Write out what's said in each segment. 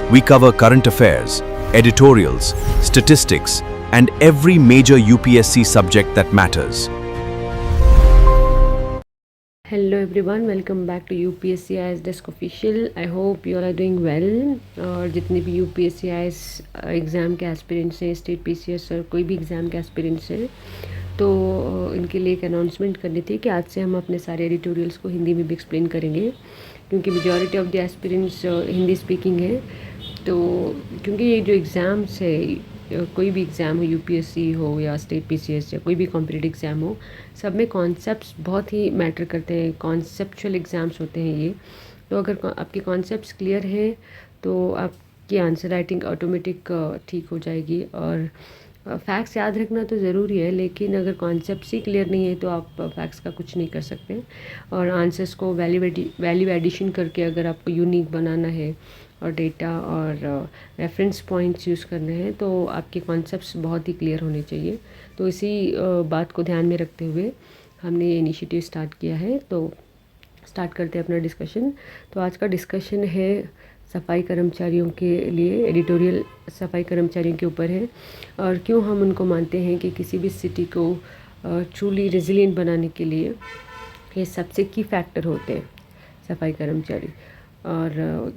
We cover current affairs, editorials, statistics, and every major UPSC subject that matters. Hello everyone, welcome back to UPSC IAS Desk Official. I hope you all are doing well. और जितने भी UPSC IAS exam के aspirants हैं, state PCS और कोई भी exam के aspirants हैं, तो इनके लिए एक अनाउंसमेंट करनी थी कि आज से हम अपने सारे एडिटोरियल्स को हिंदी में भी एक्सप्लेन करेंगे, क्योंकि majority of the aspirants Hindi speaking है। तो क्योंकि ये जो एग्ज़ाम्स है, कोई भी एग्ज़ाम हो, यूपीएससी हो या स्टेट पीसीएस या कोई भी कॉम्पिटिटिव एग्ज़ाम हो, सब में कॉन्सेप्ट्स बहुत ही मैटर करते हैं। कॉन्सेप्चुअल एग्ज़ाम्स होते हैं ये। तो अगर आपके कॉन्सेप्ट्स क्लियर हैं तो आपकी आंसर राइटिंग ऑटोमेटिक ठीक हो जाएगी। और फैक्ट्स याद रखना तो ज़रूरी है, लेकिन अगर कॉन्सेप्ट्स ही क्लियर नहीं है तो आप फैक्ट्स का कुछ नहीं कर सकते। और आंसर्स को वैल्यू एडिशन करके अगर आपको यूनिक बनाना है और डेटा और रेफरेंस पॉइंट्स यूज़ करने हैं तो आपके कॉन्सेप्ट्स बहुत ही क्लियर होने चाहिए। तो इसी बात को ध्यान में रखते हुए हमने ये इनिशिएटिव स्टार्ट किया है। तो स्टार्ट करते हैं अपना डिस्कशन। तो आज का डिस्कशन है सफाई कर्मचारियों के लिए, एडिटोरियल सफाई कर्मचारियों के ऊपर है और क्यों हम उनको मानते हैं कि किसी भी सिटी को ट्रूली रेजिलिएंट बनाने के लिए ये सबसे की फैक्टर होते हैं सफाई कर्मचारी। और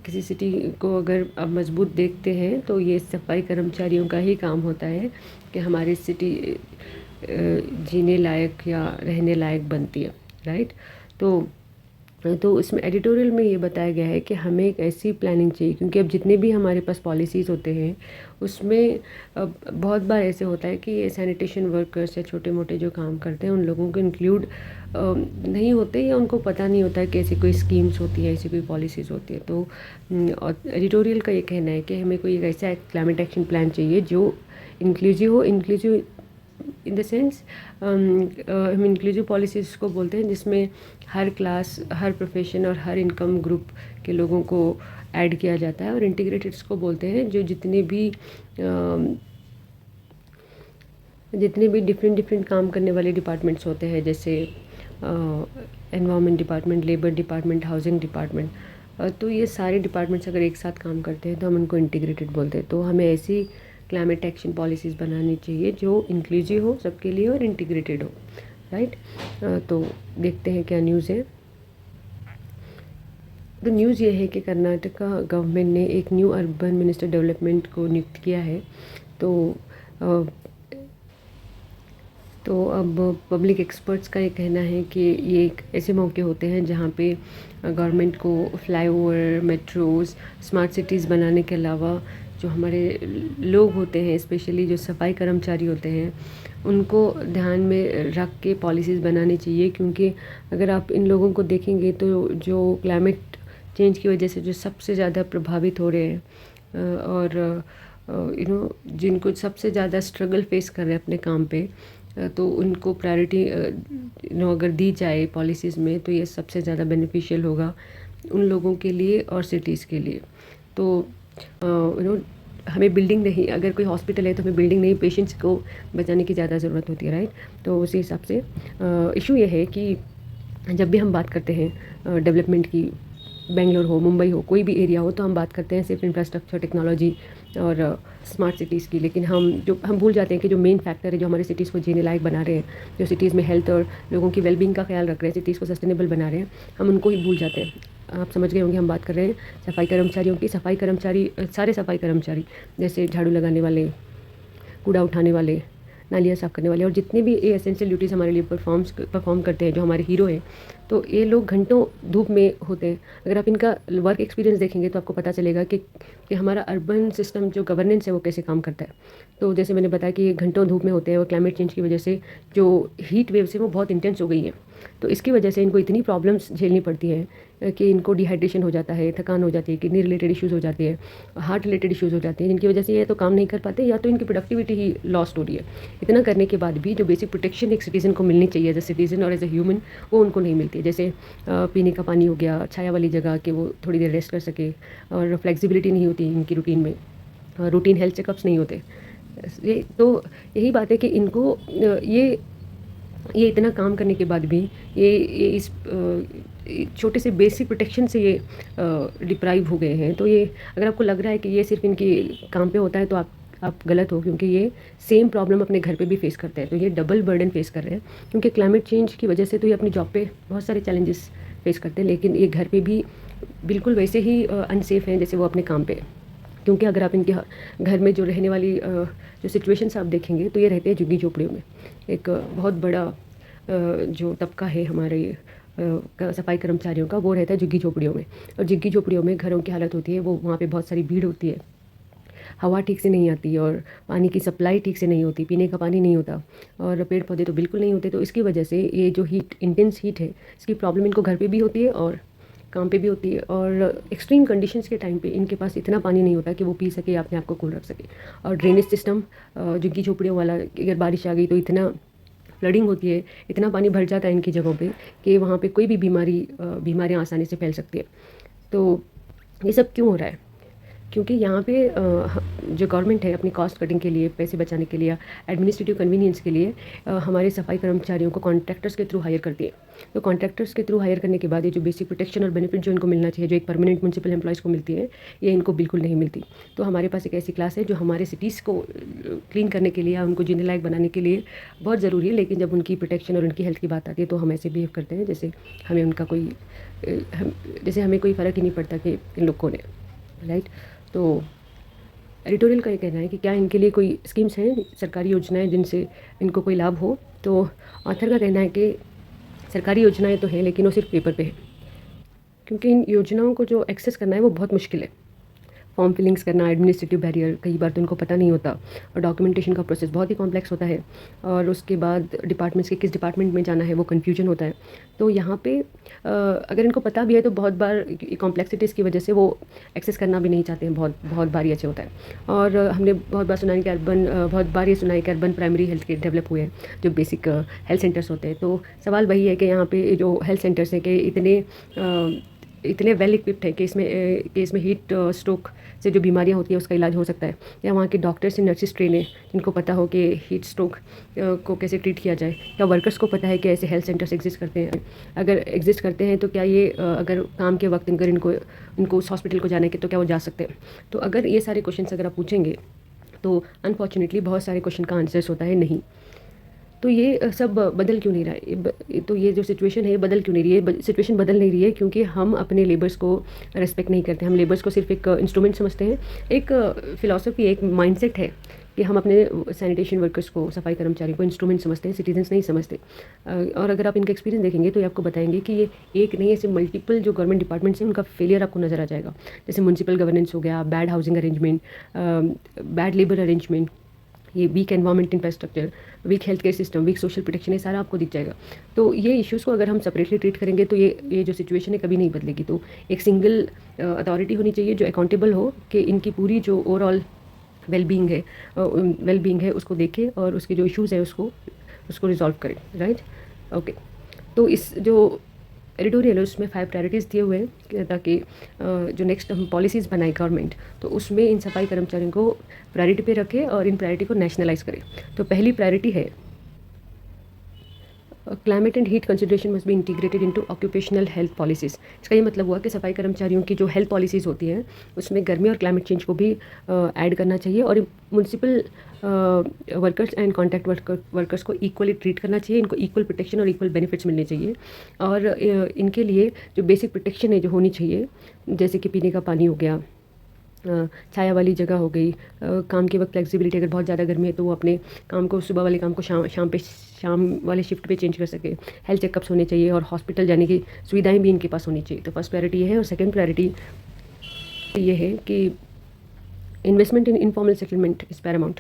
किसी सिटी को अगर आप मजबूत देखते हैं तो ये सफाई कर्मचारियों का ही काम होता है कि हमारी सिटी जीने लायक या रहने लायक बनती है, राइट। तो इसमें एडिटोरियल में ये बताया गया है कि हमें एक ऐसी प्लानिंग चाहिए, क्योंकि अब जितने भी हमारे पास पॉलिसीज़ होते हैं उसमें बहुत बार ऐसे होता है कि सैनिटेशन वर्कर्स या छोटे मोटे जो काम करते हैं उन लोगों को इंक्लूड नहीं होते या उनको पता नहीं होता है कि ऐसी कोई स्कीम्स होती है, ऐसी कोई पॉलिसीज़ होती है। तो एडिटोरियल का ये कहना है कि हमें कोई एक ऐसा क्लाइमेट एक्शन प्लान चाहिए जो इंक्लूसिव हो। इंक्लूसिव इन द सेंस हम इंक्लूसिव पॉलिसीज़ को बोलते हैं जिसमें हर क्लास, हर प्रोफेशन और हर इनकम ग्रुप के लोगों को ऐड किया जाता है। और इंटीग्रेटेड्स को बोलते हैं जो जितने भी डिफरेंट काम करने वाले डिपार्टमेंट्स होते हैं, जैसे environment department, labour department, housing department. तो ये सारे डिपार्टमेंट्स अगर एक साथ काम करते हैं तो हम उनको इंटीग्रेटेड बोलते हैं। तो हमें ऐसी क्लाइमेट एक्शन पॉलिसीज़ बनानी चाहिए जो इंक्लूसिव हो सबके लिए और इंटीग्रेटेड हो, राइट। तो देखते हैं क्या न्यूज़ है। तो न्यूज़ ये है कि कर्नाटका गवर्नमेंट ने एक न्यू अर्बन मिनिस्टर डेवलपमेंट को नियुक्त किया है। तो अब पब्लिक एक्सपर्ट्स का ये कहना है कि ये एक ऐसे मौके होते हैं जहाँ पे गवर्नमेंट को फ्लाईओवर, मेट्रोज़, स्मार्ट सिटीज़ बनाने के अलावा जो हमारे लोग होते हैं, स्पेशली जो सफाई कर्मचारी होते हैं, उनको ध्यान में रख के पॉलिसीज़ बनानी चाहिए। क्योंकि अगर आप इन लोगों को देखेंगे तो जो क्लाइमेट चेंज की वजह से जो सबसे ज़्यादा प्रभावित हो रहे हैं और जिनको सबसे ज़्यादा स्ट्रगल फेस कर रहे हैं अपने काम पे, तो उनको प्रायोरिटी अगर दी जाए पॉलिसीज़ में तो ये सबसे ज़्यादा बेनिफिशियल होगा उन लोगों के लिए और सिटीज़ के लिए। तो हमें बिल्डिंग नहीं, अगर कोई हॉस्पिटल है तो हमें बिल्डिंग नहीं, पेशेंट्स को बचाने की ज़्यादा ज़रूरत होती है, राइट। तो उसी हिसाब से इशू ये है कि जब भी हम बात करते हैं डेवलपमेंट की, बेंगलोर हो, मुंबई हो, कोई भी एरिया हो, तो हम बात करते हैं सिर्फ इंफ्रास्ट्रक्चर, टेक्नोलॉजी और स्मार्ट सिटीज़ की। लेकिन हम भूल जाते हैं कि जो मेन फैक्टर है जो हमारे सिटीज़ को जीने लायक बना रहे हैं, जो सिटीज़ में हेल्थ और लोगों की वेलबींग का ख्याल रख रहे हैं, सिटीज़ को सस्टेनेबल बना रहे हैं, हम उनको ही भूल जाते हैं। आप समझ गए होंगे हम बात कर रहे हैं सफाई कर्मचारियों की। सफाई कर्मचारी, सारे सफाई कर्मचारी, जैसे झाड़ू लगाने वाले, कूड़ा उठाने वाले, नालियाँ साफ़ करने वाले और जितने भी ये एसेंशियल ड्यूटीज़ हमारे लिए परफॉर्म करते हैं, जो हमारे हीरो हैं, तो ये लोग घंटों धूप में होते हैं। अगर आप इनका वर्क एक्सपीरियंस देखेंगे तो आपको पता चलेगा कि हमारा अर्बन सिस्टम जो गवर्नेंस है वो कैसे काम करता है। तो जैसे मैंने बताया कि ये घंटों धूप में होते हैं और क्लाइमेट चेंज की वजह से जो हीट वेव्स है वो बहुत इंटेंस हो गई है। तो इसकी वजह से इनको इतनी प्रॉब्लम्स झेलनी पड़ती है कि इनको डिहाइड्रेशन हो जाता है, थकान हो जाती है, किडनी रिलेटेड इश्यूज़ हो जाती है, हार्ट रिलेटेड इश्यूज़ हो जाती हैं, जिनकी वजह से ये तो काम नहीं कर पाते या तो इनकी प्रोडक्टिविटी ही लॉस्ट हो रही है। इतना करने के बाद भी जो बेसिक प्रोटेक्शन एक सिटीज़न को मिलनी चाहिए एज ए सिटीज़न और एज ए ह्यूमन, वो उनको नहीं मिलती। जैसे पीने का पानी हो गया, छाया वाली जगह कि वो थोड़ी देर रेस्ट कर सके, और फ्लेक्सिबिलिटी नहीं होती इनकी रूटीन में, रूटीन हेल्थ चेकअप्स नहीं होते। ये तो यही बात है कि इनको ये इतना काम करने के बाद भी ये छोटे से बेसिक प्रोटेक्शन से ये डिप्राइव हो गए हैं। तो ये अगर आपको लग रहा है कि ये सिर्फ इनके काम पे होता है तो आप गलत हो, क्योंकि ये सेम प्रॉब्लम अपने घर पे भी फेस करते हैं। तो ये डबल बर्डन फेस कर रहे हैं, क्योंकि क्लाइमेट चेंज की वजह से तो ये अपनी जॉब पे बहुत सारे चैलेंजेस फेस करते हैं, लेकिन ये घर पे भी बिल्कुल वैसे ही अनसेफ हैं जैसे वो अपने काम पे। क्योंकि अगर आप इनके घर में जो रहने वाली जो सिचुएशंस आप देखेंगे तो ये रहते हैं झुग्गी झोपड़ियों में। एक बहुत बड़ा जो तबका है हमारे सफाई कर्मचारियों का, वो रहता है झुग्गी झोपड़ियों में। और झुग्गी झोपड़ियों में घरों की हालत होती है वो, वहाँ पे बहुत सारी भीड़ होती है, हवा ठीक से नहीं आती और पानी की सप्लाई ठीक से नहीं होती, पीने का पानी नहीं होता और पेड़ पौधे तो बिल्कुल नहीं होते। तो इसकी वजह से ये जो हीट, इंटेंस हीट है, इसकी प्रॉब्लम इनको घर पे भी होती है और काम पे भी होती है। और एक्सट्रीम कंडीशंस के टाइम पे इनके पास इतना पानी नहीं होता कि वो पी सके या अपने आप को कूल रख सके। और ड्रेनेज सिस्टम झुग्गी झोपड़ियों वाला, अगर बारिश आ गई तो इतना फ्लडिंग होती है, इतना पानी भर जाता है इनकी जगहों पे कि वहाँ पे कोई भी बीमारियाँ आसानी से फैल सकती है। तो ये सब क्यों हो रहा है? क्योंकि यहाँ पे जो गवर्नमेंट है अपनी कॉस्ट कटिंग के लिए, पैसे बचाने के लिए, एडमिनिस्ट्रेटिव कन्वीनियंस के लिए हमारे सफाई कर्मचारियों को कॉन्ट्रैक्टर्स के थ्रू हायर करती है। तो कॉन्ट्रैक्टर्स के थ्रू हायर करने के बाद ये जो बेसिक प्रोटेक्शन और बेनिफिट जो इनको मिलना चाहिए, जो एक परमानेंट म्यूनसिपल एम्प्लॉयज़ को मिलती है, ये इनको बिल्कुल नहीं मिलती। तो हमारे पास एक ऐसी क्लास है जो हमारे सिटीज़ को क्लीन करने के लिए या उनको जीने लायक बनाने के लिए बहुत ज़रूरी है, लेकिन जब उनकी प्रोटेक्शन और उनकी हेल्थ की बात आती है तो हम ऐसे बिहेव करते हैं जैसे हमें उनका जैसे हमें कोई फ़र्क ही नहीं पड़ता कि इन लोगों ने, राइट। तो एडिटोरियल का ये कहना है कि क्या इनके लिए कोई स्कीम्स हैं, सरकारी योजनाएं जिनसे इनको कोई लाभ हो। तो ऑथर का कहना है कि सरकारी योजनाएं तो हैं लेकिन वो सिर्फ पेपर पे है, क्योंकि इन योजनाओं को जो एक्सेस करना है वो बहुत मुश्किल है। फॉर्म फिलिंग्स करना, एडमिनिस्ट्रेटिव बैरियर, कई बार तो इनको पता नहीं होता और डॉक्यूमेंटेशन का प्रोसेस बहुत ही कॉम्प्लेक्स होता है। और उसके बाद डिपार्टमेंट्स के किस डिपार्टमेंट में जाना है वो कन्फ्यूजन होता है। तो यहाँ पे अगर इनको पता भी है तो बहुत बार कॉम्प्लेक्सिटीज़ की वजह से वो एक्सेस करना भी नहीं चाहते हैं, बहुत बार ये अच्छे होता है। और हमने बहुत बार सुना है कि urban primary health care develop हुए हैं, जो बेसिक हेल्थ सेंटर्स होते हैं। तो सवाल वही है कि यहाँ पे जो हेल्थ सेंटर्स हैं कि इतने वेल इक्विप्ड है कि इसमें हीट स्ट्रोक से जो बीमारियां होती है उसका इलाज हो सकता है, या वहाँ के डॉक्टर्स एंड नर्सिस ट्रेन है जिनको पता हो कि हीट स्ट्रोक को कैसे ट्रीट किया जाए, या वर्कर्स को पता है कि ऐसे हेल्थ सेंटर्स एग्जिस्ट करते हैं। अगर एग्जिस्ट करते हैं तो क्या ये अगर काम के वक्त अगर इनको उस हॉस्पिटल को जाने के तो क्या वो जा सकते हैं। तो अगर ये सारे क्वेश्चन अगर आप पूछेंगे तो अनफॉर्चुनेटली बहुत सारे क्वेश्चन का आंसर्स होता है नहीं। तो ये सब बदल क्यों नहीं रहा है? तो ये जो सिचुएशन है ये बदल क्यों नहीं रही है? सिचुएशन बदल नहीं रही है क्योंकि हम अपने लेबर्स को रेस्पेक्ट नहीं करते। हम लेबर्स को सिर्फ एक इंस्ट्रूमेंट समझते हैं। एक फ़िलॉसफी, एक माइंडसेट है कि हम अपने सैनिटेशन वर्कर्स को, सफाई कर्मचारियों को इंस्ट्रूमेंट समझते हैं, सिटीजन्स नहीं समझते। और अगर आप इनका एक्सपीरियंस देखेंगे तो ये आपको बताएंगे कि ये एक नहीं, ऐसे मल्टीपल जो गवर्नमेंट डिपार्टमेंट्स हैं उनका फेलियर आपको नज़र आ जाएगा। जैसे म्यूनसिपल गवर्नेंस हो गया, bad housing arrangement, bad labour arrangement, ये weak environment infrastructure, weak health care system, weak social protection, ये सारा आपको दिख जाएगा। तो ये इश्यूज़ को अगर हम सेपरेटली ट्रीट करेंगे तो ये जो सिचुएशन है कभी नहीं बदलेगी। तो एक सिंगल अथॉरिटी होनी चाहिए जो अकाउंटेबल हो कि इनकी पूरी जो ओवरऑल वेलबींग है उसको देखे और उसके जो इश्यूज़ है उसको रिजॉल्व करे, राइट। ओके, तो इस जो एडिटोरियल है उसमें 5 प्रायोरिटीज़ दिए हुए हैं ताकि जो नेक्स्ट हम पॉलिसीज़ बनाए गवर्नमेंट, तो उसमें इन सफाई कर्मचारियों को प्रायोरिटी पे रखे और इन प्रायोरिटी को नेशनलाइज करे। तो पहली प्रायोरिटी है climate and heat consideration must be integrated into occupational health policies. इसका ये मतलब हुआ कि सफाई कर्मचारियों की जो हेल्थ पॉलिसीज़ होती हैं उसमें गर्मी और क्लाइमेट चेंज को भी ऐड करना चाहिए और municipal workers and contract workers को इक्वली ट्रीट करना चाहिए। इनको इक्वल प्रोटेक्शन और इक्वल बेनिफिट्स मिलने चाहिए। और इनके लिए जो बेसिक प्रोटेक्शन है जो होनी चाहिए, जैसे कि पीने का पानी हो गया, छाया वाली जगह हो गई, काम के वक्त फ्लेक्सिबिलिटी, अगर बहुत ज़्यादा गर्मी है तो वो अपने काम को, सुबह वाले काम को शाम वाले शिफ्ट पे चेंज कर सके। हेल्थ चेकअप्स होने चाहिए और हॉस्पिटल जाने की सुविधाएं भी इनके पास होनी चाहिए। तो फर्स्ट प्रायोरिटी ये है। और सेकंड प्रायोरिटी ये है कि investment in informal settlement is Paramount.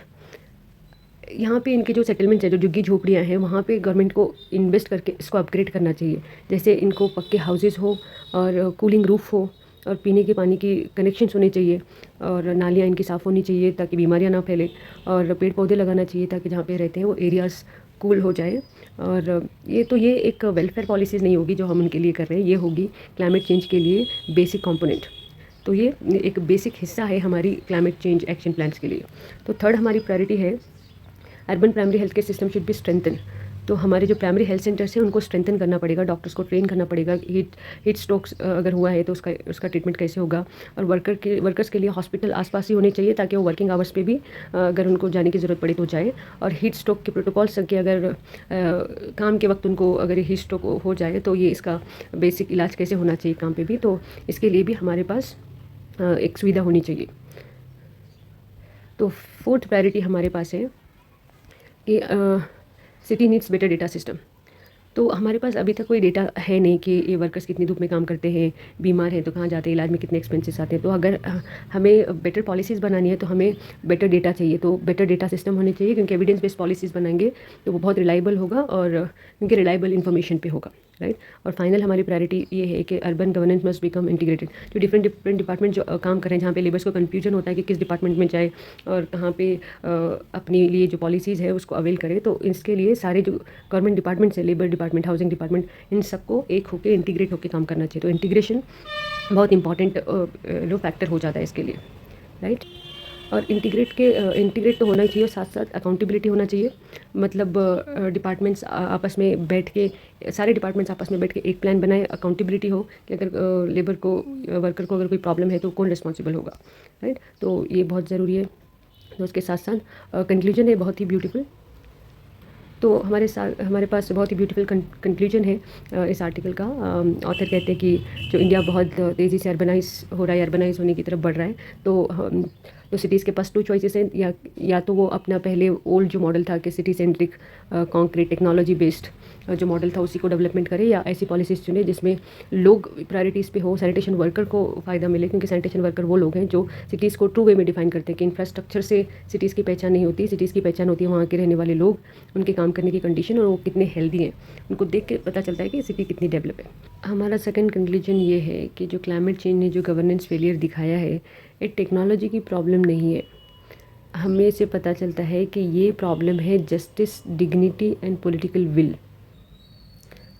यहाँ पे इनके जो सेटलमेंट्स हैं, जो झुग्गी झोपड़ियाँ हैं, वहाँ पे गवर्नमेंट को इन्वेस्ट करके इसको अपग्रेड करना चाहिए। जैसे इनको पक्के हाउसेस हो और कूलिंग रूफ हो और पीने के पानी की कनेक्शंस होने चाहिए और नालियाँ इनकी साफ़ होनी चाहिए ताकि बीमारियाँ ना फैले, और पेड़ पौधे लगाना चाहिए ताकि जहाँ पे रहते हैं वो एरियाज़ कूल हो जाए। और ये एक वेलफेयर पॉलिसीज़ नहीं होगी जो हम उनके लिए कर रहे हैं, ये होगी क्लाइमेट चेंज के लिए बेसिक कंपोनेंट। तो ये एक बेसिक हिस्सा है हमारी क्लाइमेट चेंज एक्शन प्लान्स के लिए। तो थर्ड हमारी प्रायोरिटी है urban primary health care system should be strengthen. तो हमारे जो प्राइमरी हेल्थ सेंटर्स हैं उनको स्ट्रेंथन करना पड़ेगा, डॉक्टर्स को ट्रेन करना पड़ेगा। हीट स्ट्रोक्स अगर हुआ है तो उसका ट्रीटमेंट कैसे होगा, और वर्कर्स के लिए हॉस्पिटल आसपास ही होने चाहिए ताकि वो वर्किंग आवर्स पे भी अगर उनको जाने की ज़रूरत पड़े तो जाए। और हीट स्ट्रोक के प्रोटोकॉल्स कि अगर काम के वक्त उनको अगर हीट स्ट्रोक हो जाए तो ये इसका बेसिक इलाज कैसे होना चाहिए काम पे भी, तो इसके लिए भी हमारे पास एक सुविधा होनी चाहिए। तो फोर्थ प्रायोरिटी हमारे पास है कि city needs better data system. तो हमारे पास अभी तक कोई डेटा है नहीं कि ये वर्कर्स कितनी धूप में काम करते हैं, बीमार हैं तो कहाँ जाते हैं, इलाज में कितने एक्सपेंसेस आते हैं। तो अगर हमें बेटर पॉलिसीज़ बनानी है तो हमें बेटर डेटा चाहिए, तो बेटर डेटा सिस्टम होने चाहिए, क्योंकि एविडेंस बेस्ड पॉलिसीज़ बनाएंगे तो वो बहुत रिलायबल होगा और क्योंकि रिलायबल इन्फॉर्मेशन पे होगा, राइट। और फाइनल हमारी प्रायोरिटी ये है कि urban governance must become integrated. जो डिफरेंट डिपार्टमेंट जो काम कर रहे हैं, जहाँ पे लेबर्स को कन्फ्यूजन होता है कि किस डिपार्टमेंट में जाए और कहाँ पे अपने लिए जो पॉलिसीज़ है उसको अवेल करें, तो इसके लिए सारे जो गवर्नमेंट डिपार्टमेंट्स है, लेबर डिपार्टमेंट, हाउसिंग डिपार्टमेंट, इन सबको एक होकर इंटीग्रेट होकर काम करना चाहिए। तो इंटीग्रेशन बहुत इंपॉर्टेंट फैक्टर हो जाता है इसके लिए, राइट। और इंटीग्रेट तो होना ही चाहिए, साथ साथ अकाउंटेबिलिटी होना चाहिए। मतलब डिपार्टमेंट्स आपस में बैठ के, सारे डिपार्टमेंट्स आपस में बैठ के एक प्लान बनाए, अकाउंटेबिलिटी हो कि अगर वर्कर को अगर कोई प्रॉब्लम है तो कौन रिस्पॉन्सिबल होगा, राइट। तो ये बहुत ज़रूरी है। तो उसके साथ साथ कंक्लूजन है बहुत ही ब्यूटीफुल। तो हमारे पास बहुत ही ब्यूटीफुल कंक्लूजन है इस आर्टिकल का। ऑथर कहते हैं कि जो इंडिया बहुत तेज़ी से अर्बनाइज हो रहा है, अर्बनाइज होने की तरफ बढ़ रहा है, तो सिटीज़ के पास 2 चॉइसेस हैं, या तो वो अपना पहले ओल्ड जो मॉडल था कि city centric concrete technology based जो मॉडल था उसी को डेवलपमेंट करे, या ऐसी पॉलिसीज़ चुने जिसमें लोग प्रायोरिटीज़ पे हो, सैनिटेशन वर्कर को फ़ायदा मिले, क्योंकि सैनिटेशन वर्कर वो लोग हैं जो सिटीज़ को ट्रू वे में डिफाइन करते हैं कि इंफ्रास्ट्रक्चर से सिटीज़ की पहचान नहीं होती। सिटीज़ की पहचान होती है वहाँ के रहने वाले लोग, उनके काम करने की कंडीशन और वो कितने हेल्दी हैं, उनको देख के पता चलता है कि सिटी कितनी डेवलप है। हमारा सेकंड कंक्लूजन ये है कि जो क्लाइमेट चेंज ने जो गवर्नेंस फेलियर दिखाया है, ये टेक्नोलॉजी की प्रॉब्लम नहीं है। हमें इससे पता चलता है कि ये प्रॉब्लम है justice, dignity and political will.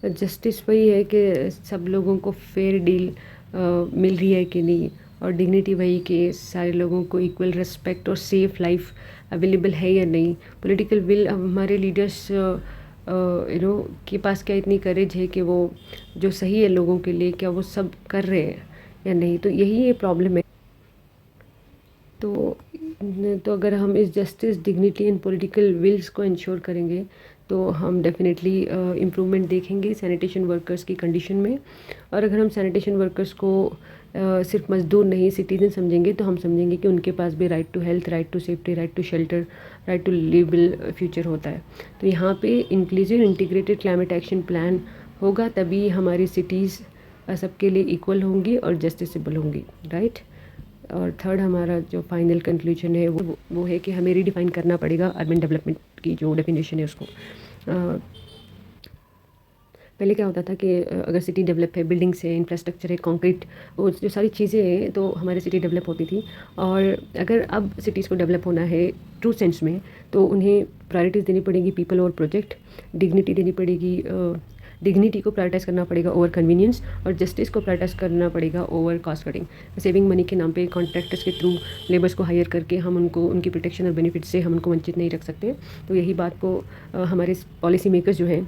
Justice वही है कि सब लोगों को फेयर डील मिल रही है कि नहीं, और डिग्निटी वही कि सारे लोगों को इक्वल रिस्पेक्ट और सेफ लाइफ अवेलेबल है या नहीं। पॉलिटिकल विल, हमारे लीडर्स के पास क्या इतनी करेज है कि वो जो सही है लोगों के लिए, क्या वो सब कर रहे हैं या नहीं। तो यही ये प्रॉब्लम है। तो अगर हम इस justice, dignity and political wills को इंश्योर करेंगे तो हम डेफिनेटली इम्प्रूवमेंट देखेंगे सैनिटेशन वर्कर्स की कंडीशन में। और अगर हम सैनिटेशन वर्कर्स को सिर्फ मजदूर नहीं, सिटीजन समझेंगे, तो हम समझेंगे कि उनके पास भी right to health, right to safety, right to shelter, right to liveable future होता है। तो यहाँ पे inclusive integrated climate action plan होगा, तभी हमारी सिटीज़ सबके लिए इक्वल होंगी और जस्टिसेबल होंगी, राइट। और थर्ड हमारा जो फाइनल कंक्लूजन है वो है कि हमें रीडिफाइन करना पड़ेगा अर्बन डेवलपमेंट की जो डेफिनेशन है उसको। पहले क्या होता था कि अगर सिटी डेवलप है, बिल्डिंग्स है, इंफ्रास्ट्रक्चर है, कंक्रीट, वो जो सारी चीज़ें हैं, तो हमारी सिटी डेवलप होती थी। और अगर अब सिटीज़ को डेवलप होना है ट्रू सेंस में, तो उन्हें प्रायोरिटीज़ देनी पड़ेगी पीपल और प्रोजेक्ट, डिग्निटी देनी पड़ेगी, डिग्निटी को प्रायोरिटाइज करना पड़ेगा ओवर कन्वीनियंस, और जस्टिस को प्रायोरिटाइज करना पड़ेगा over cost cutting. Saving money के नाम पे कॉन्ट्रैक्टर्स के थ्रू लेबर्स को हायर करके हम उनको उनकी प्रोटेक्शन और बेनिफिट से हम उनको वंचित नहीं रख सकते। तो यही बात को हमारे पॉलिसी मेकर्स जो हैं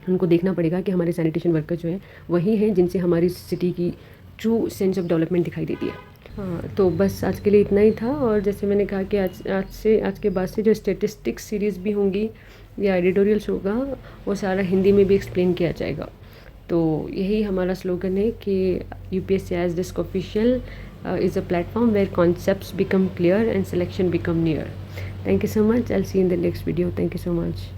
उनको देखना पड़ेगा कि हमारे सैनिटेशन वर्कर्स जो हैं वही हैं जिनसे हमारी सिटी की ट्रू सेंस ऑफ डेवलपमेंट दिखाई देती है। हाँ, तो बस आज के लिए इतना ही था। और जैसे मैंने कहा कि आज के बाद से जो स्टेटिस्टिक्स सीरीज़ भी होंगी या एडिटोरियल्स होगा, वो सारा हिंदी में भी एक्सप्लेन किया जाएगा। तो यही हमारा स्लोगन है कि UPSC IAS Desk Official is a platform where concepts become clear and selection become near. Thank you so much. I'll see you in the next video. Thank you so much.